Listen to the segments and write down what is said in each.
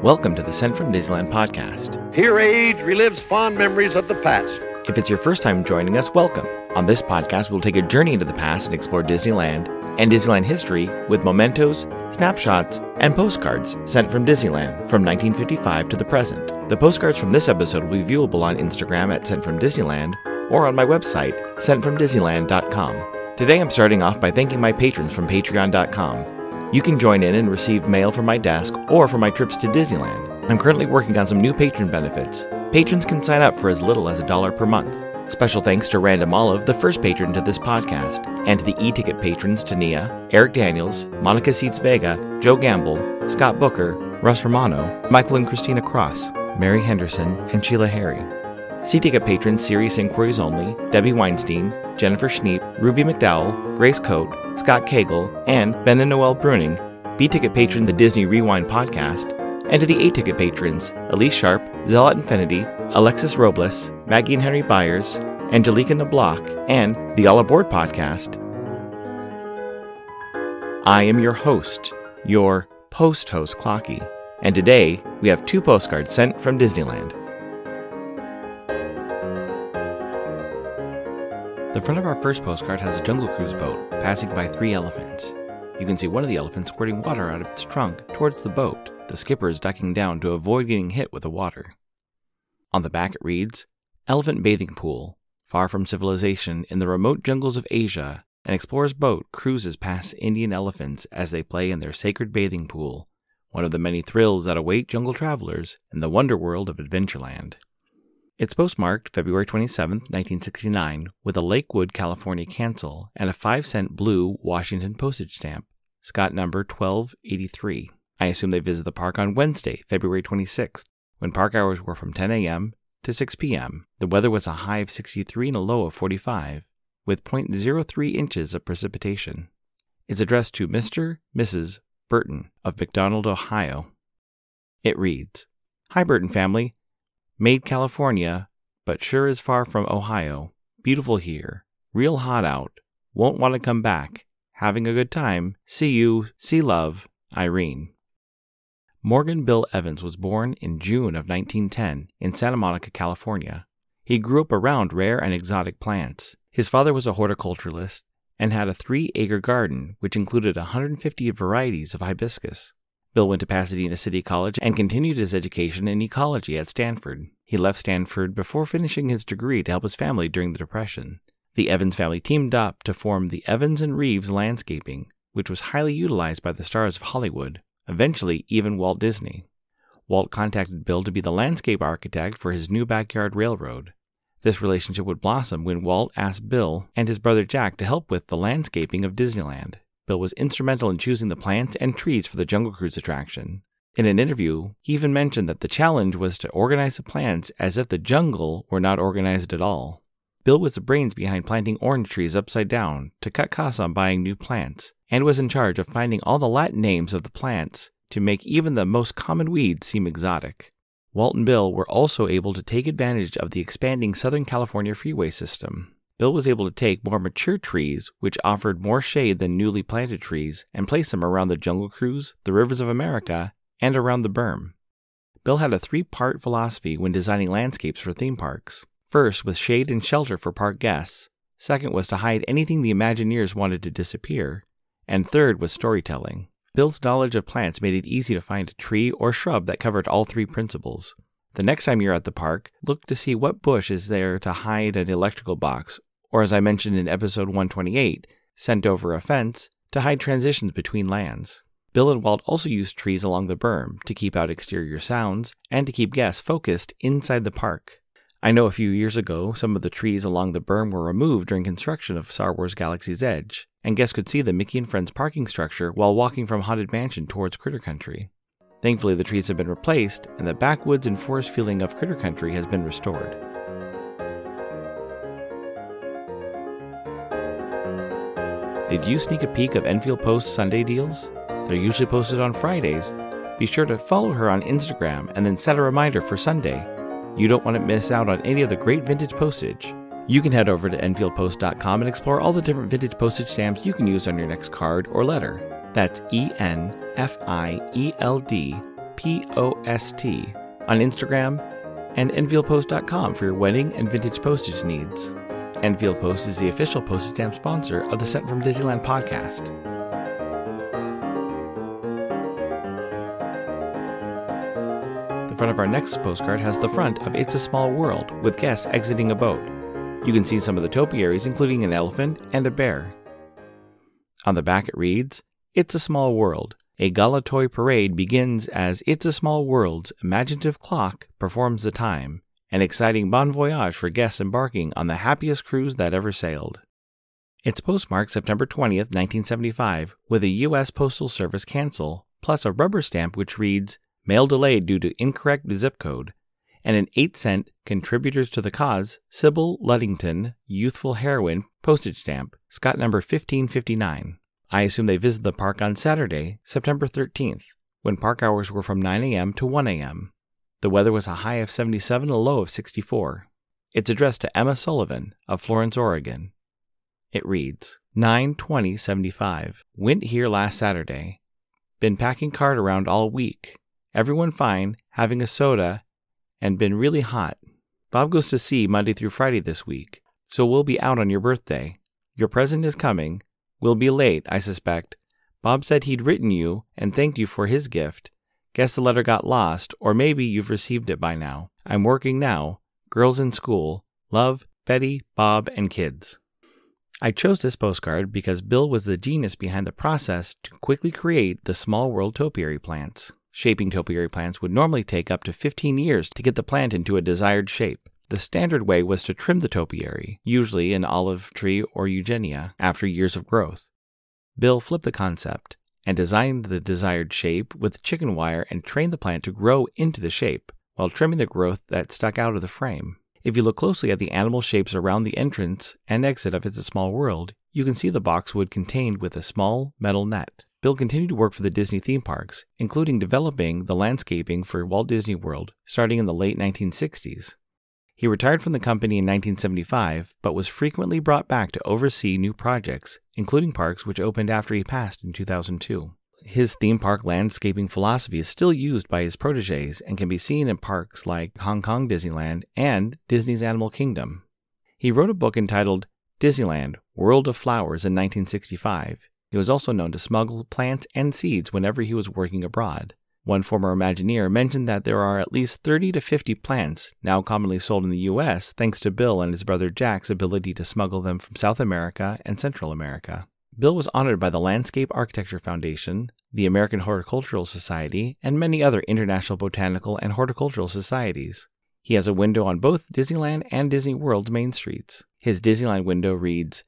Welcome to the Sent from Disneyland podcast. Here age relives fond memories of the past. If it's your first time joining us, welcome. On this podcast, we'll take a journey into the past and explore Disneyland and Disneyland history with mementos, snapshots, and postcards sent from Disneyland from 1955 to the present. The postcards from this episode will be viewable on Instagram at Sent from Disneyland or on my website, sentfromdisneyland.com. Today I'm starting off by thanking my patrons from patreon.com. You can join in and receive mail from my desk or for my trips to Disneyland. I'm currently working on some new patron benefits. Patrons can sign up for as little as $1 per month. Special thanks to Random Olive, the first patron to this podcast, and to the e-ticket patrons Tania, Eric Daniels, Monica Seitz Vega, Joe Gamble, Scott Booker, Russ Romano, Michael and Christina Cross, Mary Henderson, and Sheila Harry. C-ticket patrons Serious Inquiries Only, Debbie Weinstein, Jennifer Schneep, Ruby McDowell, Grace Coate, Scott Cagle, and Ben and Noel Bruning. B-ticket patron The Disney Rewind Podcast, and to the A-ticket patrons Elise Sharp, Zealot Infinity, Alexis Robles, Maggie and Henry Byers, Angelica Nablock, and the All Aboard Podcast. I am your host, your post-host Clocky, and today we have 2 postcards sent from Disneyland. The front of our first postcard has a Jungle Cruise boat passing by 3 elephants. You can see one of the elephants squirting water out of its trunk towards the boat. The skipper is ducking down to avoid getting hit with the water. On the back it reads, Elephant Bathing Pool. Far from civilization in the remote jungles of Asia, an explorer's boat cruises past Indian elephants as they play in their sacred bathing pool, one of the many thrills that await jungle travelers in the wonder world of Adventureland. It's postmarked February 27, 1969, with a Lakewood, California cancel and a 5-cent blue Washington postage stamp, Scott number 1283. I assume they visit the park on Wednesday, February 26th, when park hours were from 10 a.m. to 6 p.m. The weather was a high of 63 and a low of 45, with 0.03 inches of precipitation. It's addressed to Mr. Mrs. Burton of McDonald, Ohio. It reads, Hi Burton family. Made California, but sure is far from Ohio. Beautiful here. Real hot out. Won't want to come back. Having a good time. See you. See love. Irene. Morgan Bill Evans was born in June of 1910 in Santa Monica, California. He grew up around rare and exotic plants. His father was a horticulturalist and had a 3-acre garden, which included 150 varieties of hibiscus. Bill went to Pasadena City College and continued his education in ecology at Stanford. He left Stanford before finishing his degree to help his family during the Depression. The Evans family teamed up to form the Evans and Reeves Landscaping, which was highly utilized by the stars of Hollywood, eventually even Walt Disney. Walt contacted Bill to be the landscape architect for his new backyard railroad. This relationship would blossom when Walt asked Bill and his brother Jack to help with the landscaping of Disneyland. Bill was instrumental in choosing the plants and trees for the Jungle Cruise attraction. In an interview, he even mentioned that the challenge was to organize the plants as if the jungle were not organized at all. Bill was the brains behind planting orange trees upside down to cut costs on buying new plants, and was in charge of finding all the Latin names of the plants to make even the most common weeds seem exotic. Walt and Bill were also able to take advantage of the expanding Southern California freeway system. Bill was able to take more mature trees, which offered more shade than newly planted trees, and place them around the Jungle Cruise, the rivers of America, and around the berm. Bill had a 3-part philosophy when designing landscapes for theme parks. First was shade and shelter for park guests. Second was to hide anything the Imagineers wanted to disappear. And third was storytelling. Bill's knowledge of plants made it easy to find a tree or shrub that covered all 3 principles. The next time you're at the park, look to see what bush is there to hide an electrical box, or as I mentioned in episode 128, sent over a fence to hide transitions between lands. Bill and Walt also used trees along the berm to keep out exterior sounds and to keep guests focused inside the park. I know a few years ago, some of the trees along the berm were removed during construction of Star Wars Galaxy's Edge, and guests could see the Mickey and Friends parking structure while walking from Haunted Mansion towards Critter Country. Thankfully, the trees have been replaced, and the backwoods and forest feeling of Critter Country has been restored. Did you sneak a peek of Enfield Post's Sunday deals? They're usually posted on Fridays. Be sure to follow her on Instagram and then set a reminder for Sunday. You don't want to miss out on any of the great vintage postage. You can head over to enfieldpost.com and explore all the different vintage postage stamps you can use on your next card or letter. That's ENFIELD POST on Instagram, and EnfieldPost.com for your wedding and vintage postage needs. Enfield Post is the official postage stamp sponsor of the Sent from Disneyland podcast. The front of our next postcard has the front of It's a Small World, with guests exiting a boat. You can see some of the topiaries, including an elephant and a bear. On the back it reads, It's a Small World. A gala toy parade begins as It's a Small World's imaginative clock performs the time, an exciting bon voyage for guests embarking on the happiest cruise that ever sailed. It's postmarked September 20th, 1975, with a U.S. Postal Service cancel, plus a rubber stamp which reads, Mail delayed due to incorrect zip code, and an 8-cent Contributors to the Cause, Sybil Luddington, Youthful Heroine postage stamp, Scott number 1559. I assume they visited the park on Saturday, September 13th, when park hours were from 9 a.m. to 1 a.m. The weather was a high of 77 and a low of 64. It's addressed to Emma Sullivan of Florence, Oregon. It reads, 9/20/75. Went here last Saturday. Been packing cart around all week. Everyone fine, having a soda, and been really hot. Bob goes to sea Monday through Friday this week, so we'll be out on your birthday. Your present is coming. We'll be late, I suspect. Bob said he'd written you and thanked you for his gift. Guess the letter got lost, or maybe you've received it by now. I'm working now. Girls in school. Love, Betty, Bob, and kids. I chose this postcard because Bill was the genius behind the process to quickly create the Small World topiary plants. Shaping topiary plants would normally take up to 15 years to get the plant into a desired shape. The standard way was to trim the topiary, usually an olive tree or eugenia, after years of growth. Bill flipped the concept and designed the desired shape with chicken wire and trained the plant to grow into the shape, while trimming the growth that stuck out of the frame. If you look closely at the animal shapes around the entrance and exit of It's a Small World, you can see the boxwood contained with a small metal net. Bill continued to work for the Disney theme parks, including developing the landscaping for Walt Disney World starting in the late 1960s. He retired from the company in 1975, but was frequently brought back to oversee new projects, including parks which opened after he passed in 2002. His theme park landscaping philosophy is still used by his protégés and can be seen in parks like Hong Kong Disneyland and Disney's Animal Kingdom. He wrote a book entitled Disneyland, World of Flowers in 1965. He was also known to smuggle plants and seeds whenever he was working abroad. One former Imagineer mentioned that there are at least 30 to 50 plants now commonly sold in the U.S. thanks to Bill and his brother Jack's ability to smuggle them from South America and Central America. Bill was honored by the Landscape Architecture Foundation, the American Horticultural Society, and many other international botanical and horticultural societies. He has a window on both Disneyland and Disney World's main streets. His Disneyland window reads,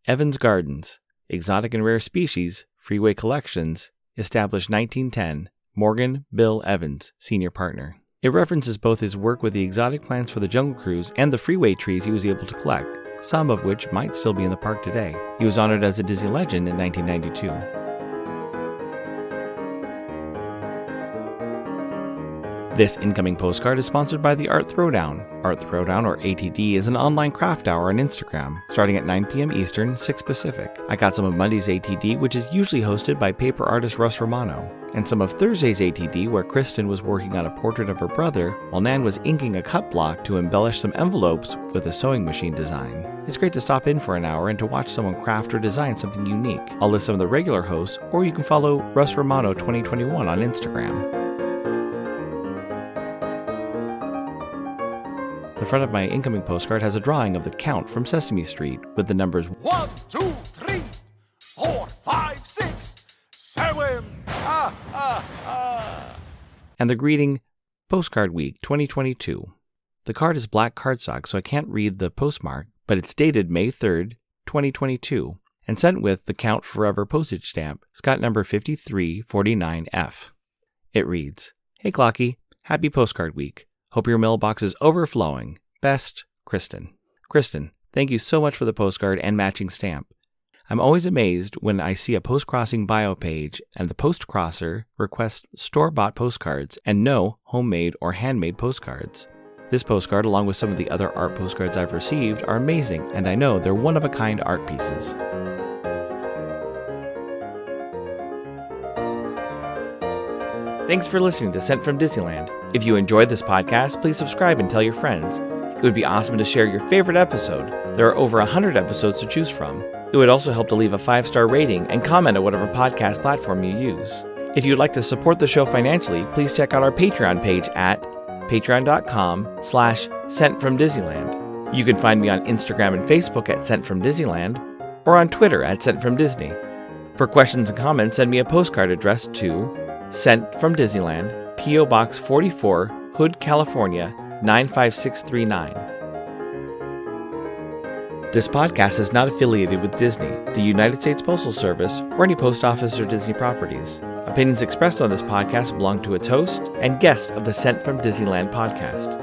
Evans Gardens, Exotic and Rare Species, Freeway Collections, established 1910, Morgan Bill Evans, senior partner. It references both his work with the exotic plants for the Jungle Cruise and the freeway trees he was able to collect, some of which might still be in the park today. He was honored as a Disney legend in 1992. This incoming postcard is sponsored by the Art Throwdown. Art Throwdown, or ATD, is an online craft hour on Instagram, starting at 9 p.m. Eastern, 6 Pacific. I got some of Monday's ATD, which is usually hosted by paper artist Russ Romano, and some of Thursday's ATD, where Kristen was working on a portrait of her brother, while Nan was inking a cut block to embellish some envelopes with a sewing machine design. It's great to stop in for an hour and to watch someone craft or design something unique. I'll list some of the regular hosts, or you can follow Russ Romano 2021 on Instagram. The front of my incoming postcard has a drawing of the Count from Sesame Street with the numbers 1, 2, 3, 4, 5, 6, 7. And the greeting, Postcard Week 2022. The card is black cardstock, so I can't read the postmark, but it's dated May 3rd, 2022, and sent with the Count Forever postage stamp, Scott number 5349F. It reads, Hey Clocky, happy Postcard Week. Hope your mailbox is overflowing. Best, Kristen. Kristen, thank you so much for the postcard and matching stamp. I'm always amazed when I see a post-crossing bio page and the post-crosser requests store-bought postcards and no homemade or handmade postcards. This postcard, along with some of the other art postcards I've received, are amazing, and I know they're one-of-a-kind art pieces. Thanks for listening to Sent from Disneyland. If you enjoyed this podcast, please subscribe and tell your friends. It would be awesome to share your favorite episode. There are over 100 episodes to choose from. It would also help to leave a 5-star rating and comment at whatever podcast platform you use. If you'd like to support the show financially, please check out our Patreon page at patreon.com/SentFromDisneyland. You can find me on Instagram and Facebook at Sent From Disneyland, or on Twitter at Sent From Disney. For questions and comments, send me a postcard addressed to Sent From Disneyland, P.O. Box 44, Hood, California, 95639. This podcast is not affiliated with Disney, the United States Postal Service, or any post office or Disney properties. Opinions expressed on this podcast belong to its host and guest of the Sent from Disneyland podcast.